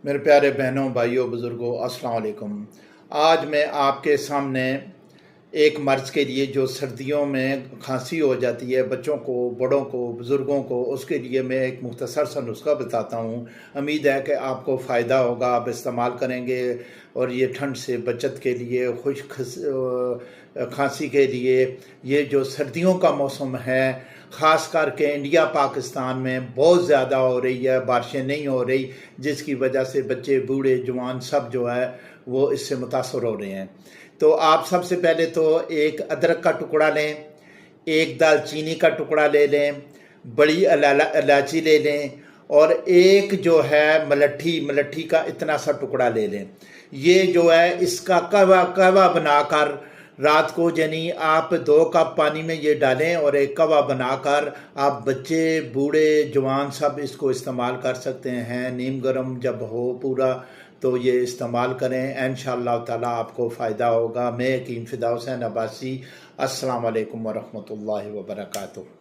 मेरे प्यारे बहनों, भाइयों, बुज़ुर्गों, अस्सलाम वालेकुम। आज मैं आपके सामने एक मर्ज़ के लिए जो सर्दियों में खांसी हो जाती है, बच्चों को, बड़ों को, बुज़ुर्गों को, उसके लिए मैं एक मुख्तसर सा नुस्ख़ा बताता हूँ। उम्मीद है कि आपको फ़ायदा होगा, आप इस्तेमाल करेंगे और ये ठंड से बचत के लिए, खांसी के लिए, ये जो सर्दियों का मौसम है, ख़ास करके इंडिया पाकिस्तान में बहुत ज़्यादा हो रही है, बारिशें नहीं हो रही, जिसकी वजह से बच्चे, बूढ़े, जवान सब जो है वो इससे मुतासर हो रहे हैं। तो आप सबसे पहले तो एक अदरक का टुकड़ा लें, एक दालचीनी का टुकड़ा ले लें, बड़ी इलायची ले लें और एक जो है मलट्ठी का इतना सा टुकड़ा ले लें। ये जो है इसका कहवा बनाकर रात को, यानी आप 2 कप पानी में ये डालें और एक कहवा बनाकर आप बच्चे, बूढ़े, जवान सब इसको इस्तेमाल कर सकते हैं। नीम गर्म जब हो पूरा तो ये इस्तेमाल करें, इंशाअल्लाह ताला आपको फ़ायदा होगा। मैं हकीम फ़िदा हुसैन अब्बासी, अस्सलाम वालेकुम व रहमतुल्लाहि व बरकातुहू।